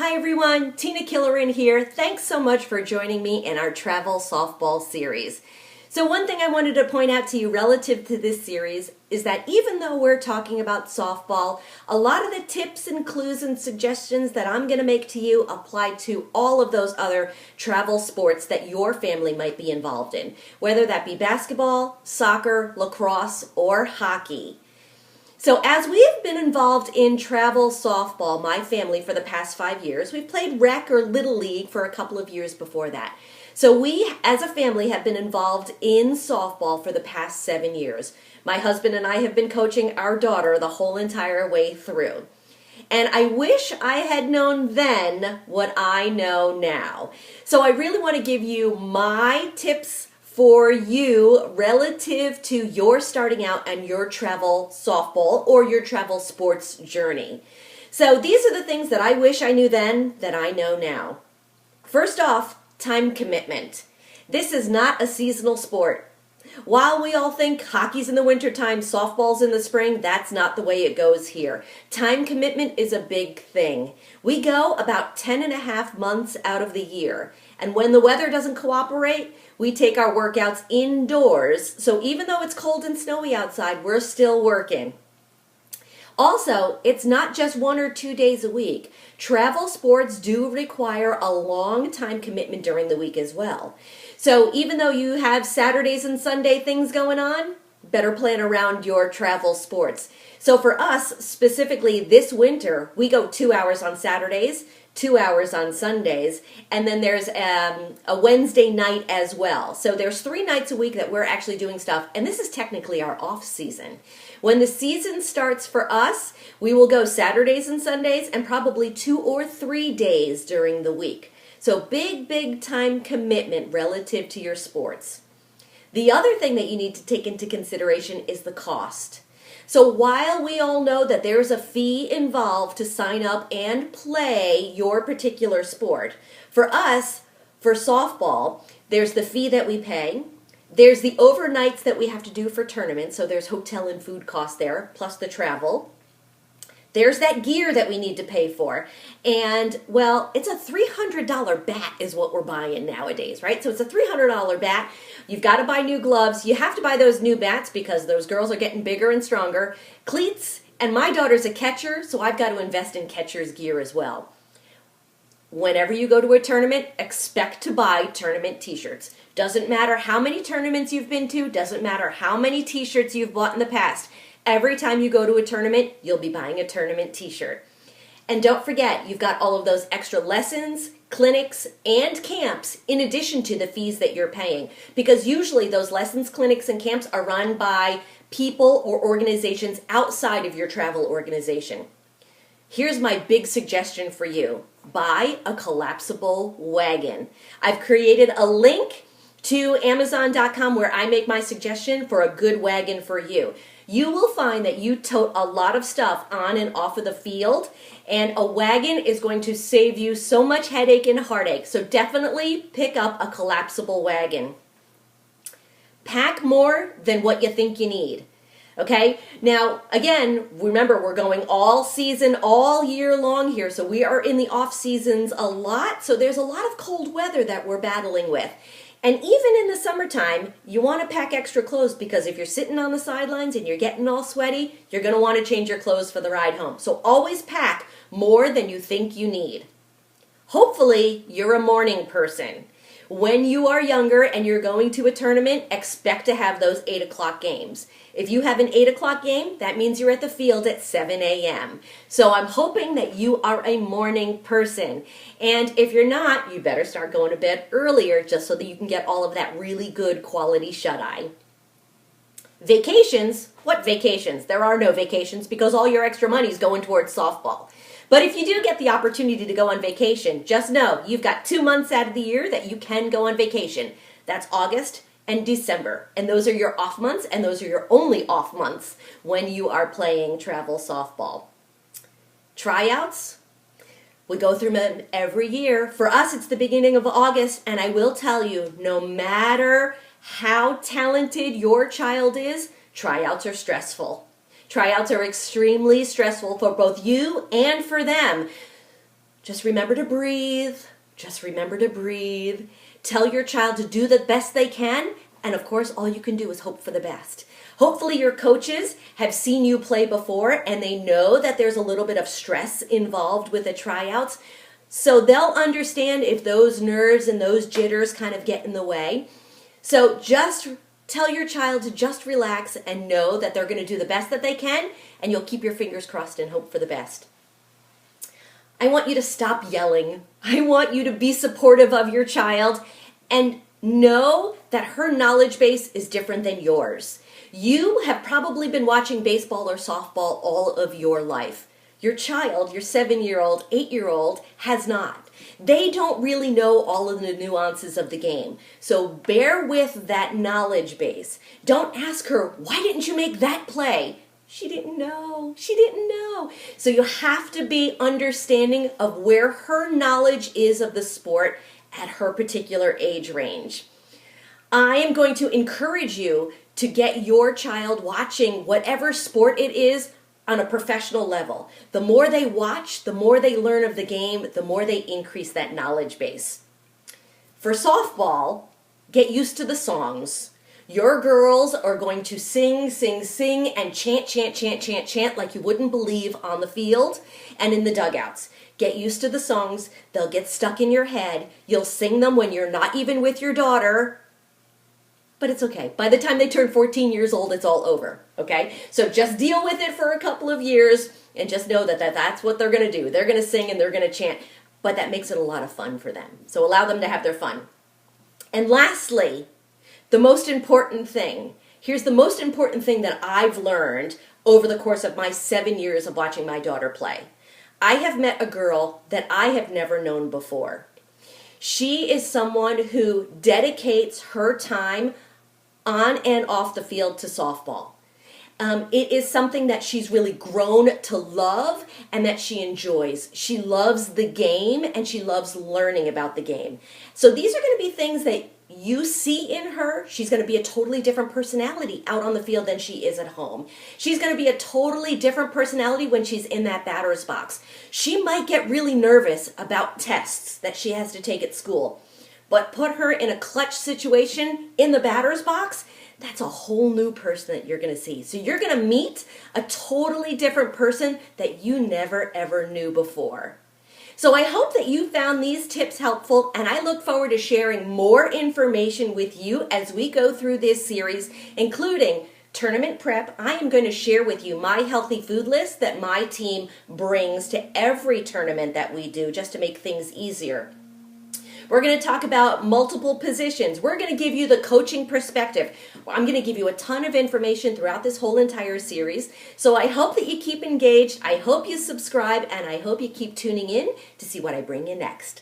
Hi everyone, Tina Killerin here. Thanks so much for joining me in our travel softball series. So one thing I wanted to point out to you relative to this series is that even though we're talking about softball, a lot of the tips and clues and suggestions that I'm going to make to you apply to all of those other travel sports that your family might be involved in, whether that be basketball, soccer, lacrosse, or hockey. So as we have been involved in travel softball, my family, for the past 5 years, we've played rec or little league for a couple of years before that. So we, as a family, have been involved in softball for the past 7 years. My husband and I have been coaching our daughter the whole entire way through. And I wish I had known then what I know now. So I really want to give you my tips for you relative to your starting out and your travel softball or your travel sports journey. So these are the things that I wish I knew then that I know now. First off, time commitment. This is not a seasonal sport. While we all think hockey's in the wintertime, softball's in the spring, that's not the way it goes here. Time commitment is a big thing. We go about 10 and a half months out of the year. And when the weather doesn't cooperate, we take our workouts indoors. So even though it's cold and snowy outside, we're still working. Also, it's not just 1 or 2 days a week. Travel sports do require a long time commitment during the week as well. So even though you have Saturdays and Sunday things going on, better plan around your travel sports. So for us, specifically this winter, we go 2 hours on Saturdays, 2 hours on Sundays, and then there's a Wednesday night as well. So there's 3 nights a week that we're actually doing stuff, and this is technically our off season. When the season starts for us, we will go Saturdays and Sundays and probably 2 or 3 days during the week. So big time commitment relative to your sports. The other thing that you need to take into consideration is the cost. So while we all know that there's a fee involved to sign up and play your particular sport, for us, for softball, there's the fee that we pay. There's the overnights that we have to do for tournaments, so there's hotel and food costs there, plus the travel. There's that gear that we need to pay for. And, well, it's a $300 bat is what we're buying nowadays, right? So it's a $300 bat. You've got to buy new gloves. You have to buy those new bats because those girls are getting bigger and stronger. Cleats, and my daughter's a catcher, so I've got to invest in catcher's gear as well. Whenever you go to a tournament, expect to buy tournament t-shirts. Doesn't matter how many tournaments you've been to, doesn't matter how many t-shirts you've bought in the past. Every time you go to a tournament, you'll be buying a tournament t-shirt. And don't forget, you've got all of those extra lessons, clinics, and camps in addition to the fees that you're paying. Because usually those lessons, clinics, and camps are run by people or organizations outside of your travel organization. Here's my big suggestion for you. Buy a collapsible wagon. I've created a link to Amazon.com where I make my suggestion for a good wagon for you. You will find that you tote a lot of stuff on and off of the field, and a wagon is going to save you so much headache and heartache. So definitely pick up a collapsible wagon. Pack more than what you think you need. Okay? Now, again, remember, we're going all season, all year long here, so we are in the off seasons a lot, so there's a lot of cold weather that we're battling with. And even in the summertime, you want to pack extra clothes because if you're sitting on the sidelines and you're getting all sweaty, you're going to want to change your clothes for the ride home. So always pack more than you think you need. Hopefully, you're a morning person. When you are younger and you're going to a tournament, expect to have those 8 o'clock games. If you have an 8 o'clock game, that means you're at the field at 7 a.m. So I'm hoping that you are a morning person. And if you're not, you better start going to bed earlier just so that you can get all of that really good quality shut-eye. Vacations? What vacations? There are no vacations because all your extra money is going towards softball. But if you do get the opportunity to go on vacation, just know you've got 2 months out of the year that you can go on vacation. That's August and December. And those are your off months, and those are your only off months when you are playing travel softball. Tryouts? We go through them every year. For us, it's the beginning of August, and I will tell you, no matter how talented your child is, tryouts are stressful. Tryouts are extremely stressful for both you and for them. Just remember to breathe. Just remember to breathe. Tell your child to do the best they can. And of course, all you can do is hope for the best. Hopefully your coaches have seen you play before and they know that there's a little bit of stress involved with the tryouts. So they'll understand if those nerves and those jitters kind of get in the way. So just tell your child to just relax and know that they're going to do the best that they can, and you'll keep your fingers crossed and hope for the best. I want you to stop yelling. I want you to be supportive of your child and know that her knowledge base is different than yours. You have probably been watching baseball or softball all of your life. Your child, your 7-year-old, 8-year-old, has not. They don't really know all of the nuances of the game. So bear with that knowledge base. Don't ask her, why didn't you make that play? She didn't know. She didn't know. So you have to be understanding of where her knowledge is of the sport at her particular age range. I am going to encourage you to get your child watching whatever sport it is on a professional level. The more they watch, the more they learn of the game, the more they increase that knowledge base. For softball, get used to the songs. Your girls are going to sing, sing, sing, and chant, chant, chant, chant, chant like you wouldn't believe on the field and in the dugouts. Get used to the songs. They'll get stuck in your head. You'll sing them when you're not even with your daughter. But it's okay. By the time they turn 14 years old, it's all over, okay? So just deal with it for a couple of years and just know that that's what they're going to do. They're going to sing and they're going to chant, but that makes it a lot of fun for them. So allow them to have their fun. And lastly, the most important thing. Here's the most important thing that I've learned over the course of my 7 years of watching my daughter play. I have met a girl that I have never known before. She is someone who dedicates her time on and off the field to softball. It is something that she's really grown to love and that she enjoys. She loves the game and she loves learning about the game. So these are going to be things that you see in her. She's going to be a totally different personality out on the field than she is at home. She's going to be a totally different personality when she's in that batter's box. She might get really nervous about tests that she has to take at school. But put her in a clutch situation in the batter's box, that's a whole new person that you're going to see. So you're going to meet a totally different person that you never ever knew before. So I hope that you found these tips helpful, and I look forward to sharing more information with you as we go through this series, including tournament prep. I am going to share with you my healthy food list that my team brings to every tournament that we do just to make things easier. We're going to talk about multiple positions. We're going to give you the coaching perspective. I'm going to give you a ton of information throughout this whole entire series. So I hope that you keep engaged. I hope you subscribe, and I hope you keep tuning in to see what I bring you next.